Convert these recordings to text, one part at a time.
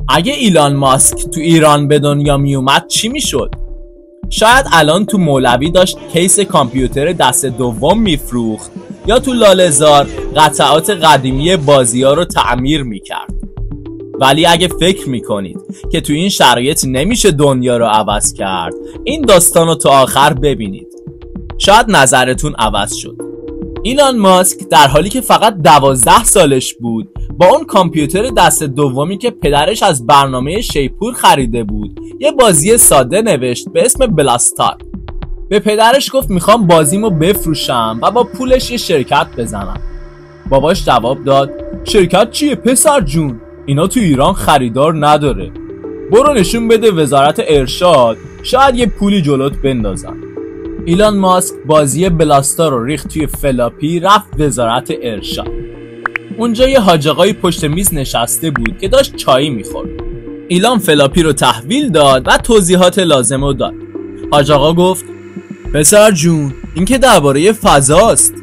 اگه ایلان ماسک تو ایران به دنیا میومد چی میشد؟ شاید الان تو مولوی داشت کیس کامپیوتر دست دوم میفروخت یا تو لاله‌زار قطعات قدیمی بازی‌ها رو تعمیر میکرد. ولی اگه فکر میکنید که تو این شرایط نمیشه دنیا رو عوض کرد، این داستان رو تا آخر ببینید. شاید نظرتون عوض شد. ایلان ماسک در حالی که فقط 12 سالش بود با اون کامپیوتر دست دومی که پدرش از برنامه شیپور خریده بود یه بازی ساده نوشت به اسم بلاستار. به پدرش گفت میخوام بازیمو بفروشم و با پولش یه شرکت بزنم. باباش جواب داد شرکت چیه پسر جون؟ اینا تو ایران خریدار نداره. برو نشون بده وزارت ارشاد، شاید یه پولی جلوت بندازن. ایلان ماسک بازی بلاستار رو ریخت توی فلاپی، رفت وزارت ارشاد. اونجا یه حاج آقایی پشت میز نشسته بود که داشت چایی میخورد. ایلان فلاپی رو تحویل داد و توضیحات لازم رو داد. حاج آقا گفت پسر جون این که درباره فضاست.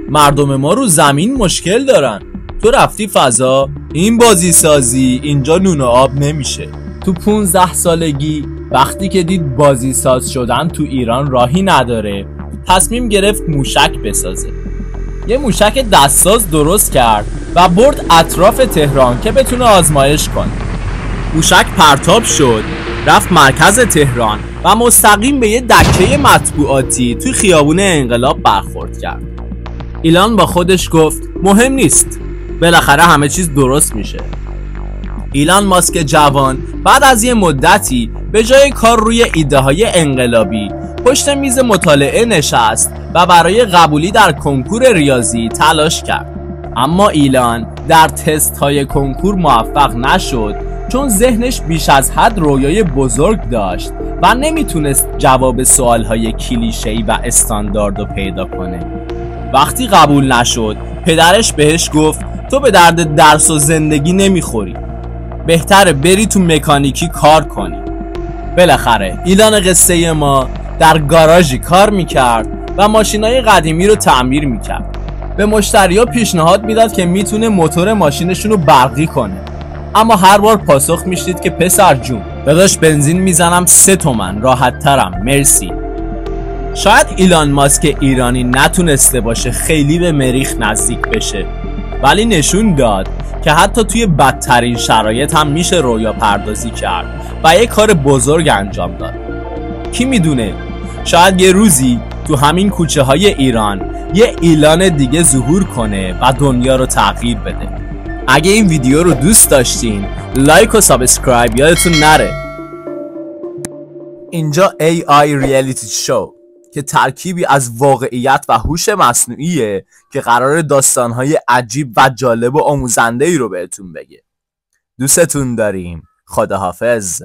مردم ما رو زمین مشکل دارن. تو رفتی فضا؟ این بازی سازی اینجا نون و آب نمیشه. تو 15 سالگی وقتی که دید بازی ساز شدن تو ایران راهی نداره، تصمیم گرفت موشک بسازه. یه موشک دستساز درست کرد و برد اطراف تهران که بتونه آزمایش کنه. موشک پرتاب شد، رفت مرکز تهران و مستقیم به یه دکه مطبوعاتی توی خیابون انقلاب برخورد کرد. ایلان با خودش گفت مهم نیست، بالاخره همه چیز درست میشه. ایلان ماسک جوان بعد از یه مدتی به جای کار روی ایده های انقلابی پشت میز مطالعه نشست و برای قبولی در کنکور ریاضی تلاش کرد. اما ایلان در تست های کنکور موفق نشد چون ذهنش بیش از حد رویای بزرگ داشت و نمیتونست جواب سوال های کلیشه‌ای و استاندارد رو پیدا کنه. وقتی قبول نشد پدرش بهش گفت تو به درد درس و زندگی نمیخوری، بهتره بری تو مکانیکی کار کنی. بالاخره ایلان قصه ما در گاراژی کار میکرد و ماشینای قدیمی رو تعمیر میکرد. به مشتریا پیشنهاد میداد که میتونه موتور ماشینشون رو برقی کنه، اما هر بار پاسخ میشنید که پسر جون داداش بنزین میزنم 3 تومن، راحت ترم مرسی. شاید ایلان ماسک ایرانی نتونسته باشه خیلی به مریخ نزدیک بشه، ولی نشون داد که حتی توی بدترین شرایط هم میشه رویا پردازی کرد و یه کار بزرگ انجام داد. کی میدونه شاید یه روزی تو همین کوچه های ایران یه ایلان دیگه ظهور کنه و دنیا رو تغییر بده. اگه این ویدیو رو دوست داشتین لایک و سابسکرایب یادتون نره. اینجا AI ریالیتی شو که ترکیبی از واقعیت و هوش مصنوعیه که قرار داستانهای عجیب و جالب و آموزنده‌ای رو بهتون بگه. دوستتون داریم. خداحافظ.